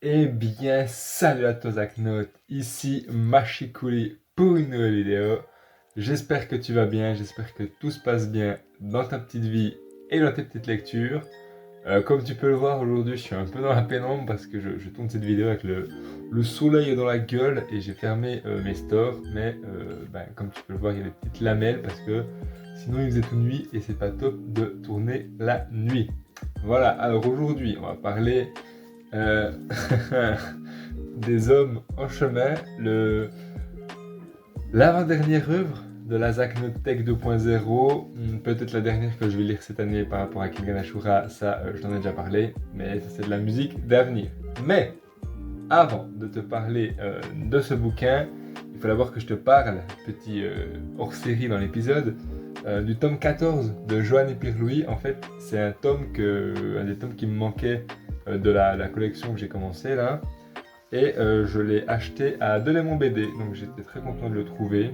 Eh bien, salut à toi Zaknote, ici Machikouli pour une nouvelle vidéo. J'espère que tu vas bien, j'espère que tout se passe bien dans ta petite vie et dans tes petites lectures. Comme tu peux le voir aujourd'hui, je suis un peu dans la pénombre parce que je tourne cette vidéo avec le soleil dans la gueule et j'ai fermé mes stores. Mais comme tu peux le voir, il y a des petites lamelles parce que sinon il faisait toute nuit et c'est pas top de tourner la nuit. Voilà, alors aujourd'hui on va parler euh, des hommes en chemin, l'avant-dernière œuvre de la Zaknotech 2.0, peut-être la dernière que je vais lire cette année par rapport à Kengan Ashura, ça je t'en ai déjà parlé, mais ça c'est de la musique d'avenir. Mais avant de te parler de ce bouquin, il faut d'abord que je te parle, petit hors-série dans l'épisode, du tome 14 de Johan et Pierre-Louis. En fait, c'est un des tomes qui me manquait de la collection que j'ai commencé là. Et je l'ai acheté à Delémont BD, donc j'étais très content de le trouver.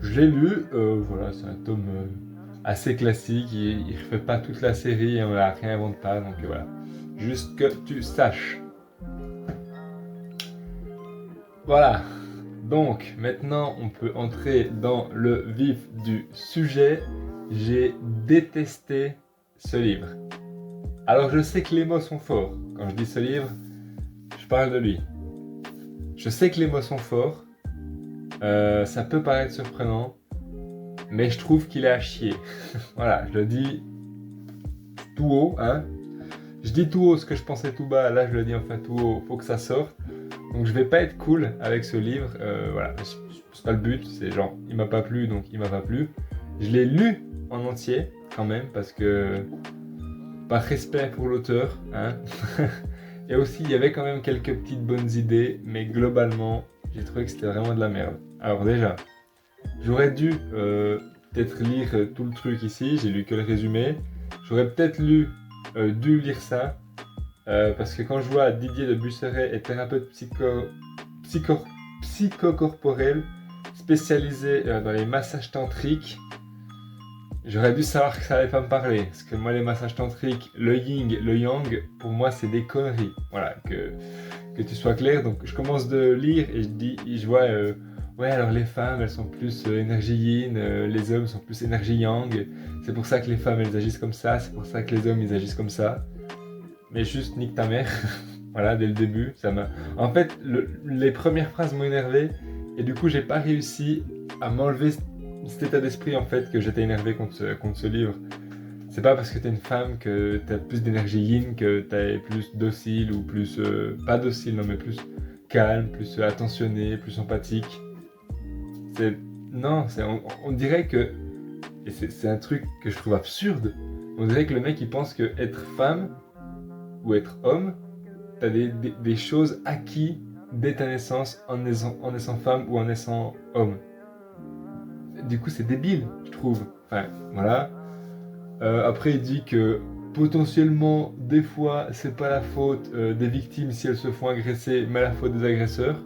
Je l'ai lu, voilà, c'est un tome assez classique, il ne refait pas toute la série et on la réinvente pas, donc voilà. Juste que tu saches. Voilà, donc maintenant on peut entrer dans le vif du sujet. J'ai détesté ce livre. Alors je sais que les mots sont forts. Quand je dis ce livre, je parle de lui. Je sais que les mots sont forts. Ça peut paraître surprenant, mais je trouve qu'il est à chier. Voilà, je le dis tout haut, hein. Je dis tout haut ce que je pensais tout bas, là je le dis enfin tout haut, faut que ça sorte. Donc je vais pas être cool avec ce livre, voilà, c'est pas le but, c'est genre il m'a pas plu donc il m'a pas plu. Je l'ai lu en entier quand même parce que par respect pour l'auteur, hein. Et aussi il y avait quand même quelques petites bonnes idées, mais globalement j'ai trouvé que c'était vraiment de la merde. Alors déjà, j'aurais dû peut-être lire tout le truc ici, j'ai lu que le résumé. J'aurais peut-être dû lire ça, parce que quand je vois Didier de Busseret est thérapeute psycho- psychocorporel spécialisé dans les massages tantriques, j'aurais dû savoir que ça allait pas me parler. Parce que moi, les massages tantriques, le yin, le yang, pour moi, c'est des conneries. Voilà, que tu sois clair. Donc, je commence de lire et je vois, ouais, alors les femmes, elles sont plus énergie yin, les hommes sont plus énergie yang. C'est pour ça que les femmes, elles agissent comme ça, c'est pour ça que les hommes, ils agissent comme ça. Mais juste nique ta mère. Voilà, dès le début, ça m'a. En fait, les premières phrases m'ont énervé et du coup, j'ai pas réussi à m'enlever cet état d'esprit en fait que j'étais énervé contre ce livre. C'est pas parce que t'es une femme que t'as plus d'énergie yin, que t'es plus docile ou plus pas docile, non mais plus calme, plus attentionné, plus empathique. C'est non, on dirait que et c'est un truc que je trouve absurde. On dirait que le mec il pense que être femme ou être homme, t'as des choses acquises dès ta naissance en naissant femme ou en naissant homme. Du coup, c'est débile, je trouve. Enfin, voilà. Après, il dit que potentiellement, des fois, c'est pas la faute des victimes si elles se font agresser, mais la faute des agresseurs.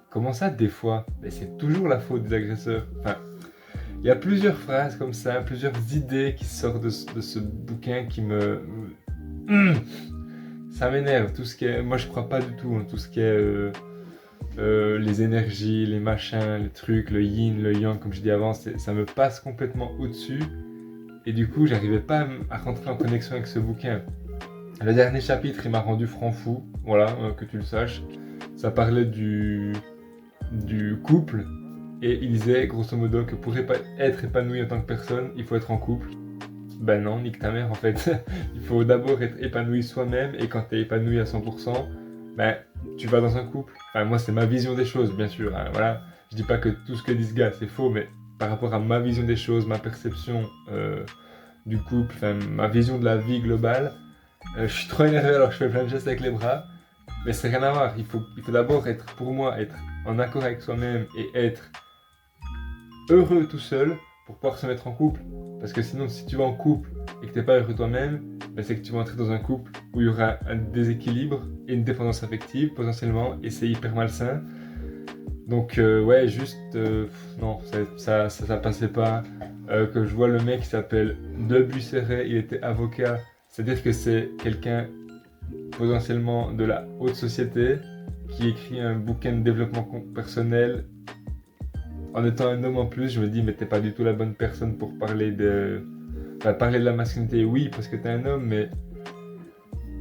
Comment ça, des fois? Mais c'est toujours la faute des agresseurs. Enfin, il y a plusieurs phrases comme ça, plusieurs idées qui sortent de ce bouquin qui me. Ça m'énerve. Tout ce qui est. Moi, je crois pas du tout. Tout ce qui est. Les énergies, les machins, les trucs, le yin, le yang, comme je dis avant, ça me passe complètement au-dessus. Et du coup, j'arrivais pas à rentrer en connexion avec ce bouquin. Le dernier chapitre, il m'a rendu franc fou, voilà, que tu le saches. Ça parlait du couple, et il disait, grosso modo, que pour être épanoui en tant que personne, il faut être en couple. Ben non, nique ta mère en fait. Il faut d'abord être épanoui soi-même, et quand t'es épanoui à 100%, ben tu vas dans un couple. Enfin, moi, c'est ma vision des choses, bien sûr, hein, voilà. Je dis pas que tout ce que dit ce gars, c'est faux, mais par rapport à ma vision des choses, ma perception du couple, enfin, ma vision de la vie globale, je suis trop énervé alors que je fais plein de gestes avec les bras. Mais c'est rien à voir. Il faut d'abord être, pour moi, être en accord avec soi-même et être heureux tout seul pour pouvoir se mettre en couple. Parce que sinon, si tu vas en couple et que t'es pas heureux toi-même, ben c'est que tu vas entrer dans un couple où il y aura un déséquilibre et une dépendance affective potentiellement, et c'est hyper malsain. Donc ouais, juste non, ça passait pas. Que je vois le mec qui s'appelle De Busseret, il était avocat, c'est-à-dire que c'est quelqu'un potentiellement de la haute société qui écrit un bouquin de développement personnel. En étant un homme en plus, je me dis mais t'es pas du tout la bonne personne pour parler de... Enfin, parler de la masculinité, oui, parce que t'es un homme, mais...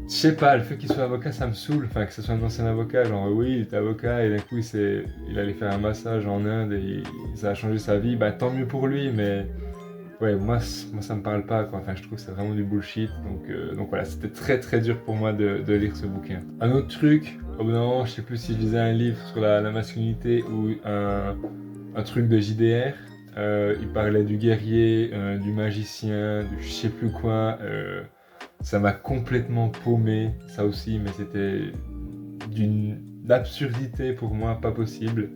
Je sais pas, le fait qu'il soit avocat, ça me saoule. Enfin, que ce soit un ancien avocat, genre oui, il était avocat et d'un coup, il allait faire un massage en Inde et ça a changé sa vie. Bah, tant mieux pour lui, mais ouais, moi ça me parle pas, quoi. Enfin, je trouve que c'est vraiment du bullshit. Donc voilà, c'était très très dur pour moi de lire ce bouquin. Un autre truc, au bout d'un moment, je sais plus si je lisais un livre sur la masculinité ou un truc de JDR. Il parlait du guerrier, du magicien, du je sais plus quoi. Ça m'a complètement paumé, ça aussi, mais c'était d'une absurdité pour moi, pas possible.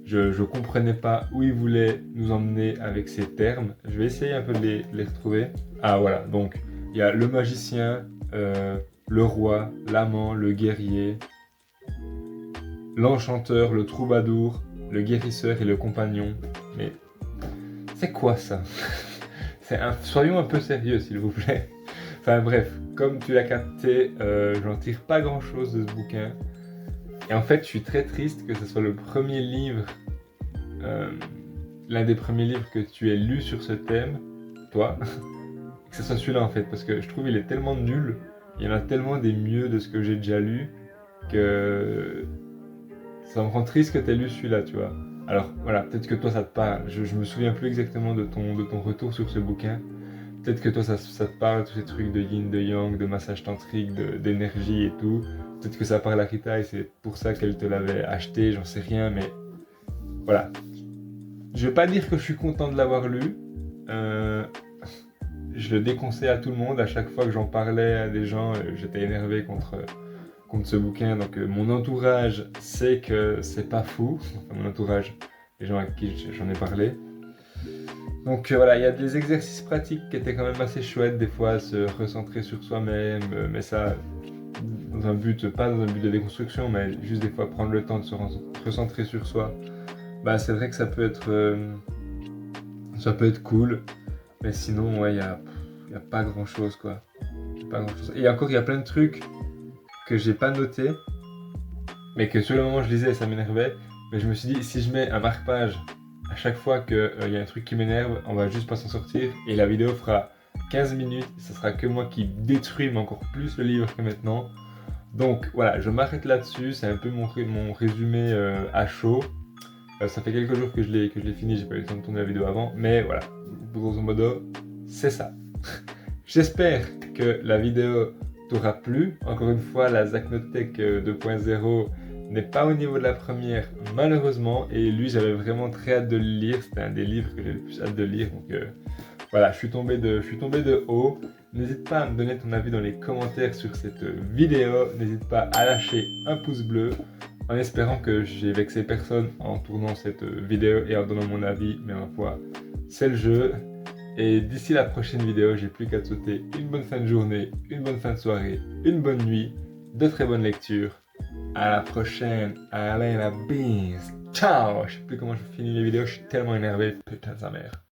Je comprenais pas où il voulait nous emmener avec ces termes. Je vais essayer un peu de les retrouver. Ah voilà, donc il y a le magicien, le roi, l'amant, le guerrier, l'enchanteur, le troubadour, le guérisseur et le compagnon. Mais c'est quoi ça? Soyons un peu sérieux, s'il vous plaît. Enfin bref, comme tu l'as capté, j'en tire pas grand chose de ce bouquin. Et en fait, je suis très triste que ce soit le premier livre, l'un des premiers livres que tu aies lu sur ce thème, toi, que ce soit celui-là en fait, parce que je trouve il est tellement nul, il y en a tellement des mieux de ce que j'ai déjà lu, que ça me rend triste que tu aies lu celui-là, tu vois. Alors voilà, peut-être que toi ça te parle, je me souviens plus exactement de ton retour sur ce bouquin. Peut-être que toi ça te parle, tous ces trucs de yin, de yang, de massage tantrique, d'énergie et tout. Peut-être que ça parle à Rita et c'est pour ça qu'elle te l'avait acheté, j'en sais rien, mais voilà. Je vais pas dire que je suis content de l'avoir lu. Je le déconseille à tout le monde. À chaque fois que j'en parlais à des gens, j'étais énervé contre ce bouquin. Donc mon entourage sait que c'est pas fou. Enfin, mon entourage, les gens à qui j'en ai parlé. Donc voilà, il y a des exercices pratiques qui étaient quand même assez chouettes, des fois se recentrer sur soi-même, mais ça, dans un but, pas dans un but de déconstruction, mais juste des fois prendre le temps de se recentrer sur soi. Bah c'est vrai que ça peut être cool, mais sinon ouais, il y a pas grand chose quoi. Pas grand chose. Et encore il y a plein de trucs que j'ai pas notés, mais que sur le moment je lisais et ça m'énervait, mais je me suis dit si je mets un marque-page à chaque fois qu'il y a un truc qui m'énerve, on va juste pas s'en sortir et la vidéo fera 15 minutes, ce sera que moi qui détruis encore plus le livre que maintenant. Donc voilà, je m'arrête là-dessus, c'est un peu mon résumé à chaud. Ça fait quelques jours que je l'ai fini, j'ai pas eu le temps de tourner la vidéo avant, mais voilà, grosso modo, c'est ça. J'espère que la vidéo t'aura plu. Encore une fois, la Zacnotech 2.0 n'est pas au niveau de la première, malheureusement, et lui, j'avais vraiment très hâte de le lire. C'était un des livres que j'ai le plus hâte de lire, donc voilà, je suis tombé de haut. N'hésite pas à me donner ton avis dans les commentaires sur cette vidéo. N'hésite pas à lâcher un pouce bleu en espérant que j'ai vexé personne en tournant cette vidéo et en donnant mon avis, mais ma foi, c'est le jeu. Et d'ici la prochaine vidéo, j'ai plus qu'à te souhaiter une bonne fin de journée, une bonne fin de soirée, une bonne nuit, de très bonnes lectures. À la prochaine, allez la bise, ciao. Je sais plus comment je finis les vidéos, je suis tellement énervé, putain de sa mère.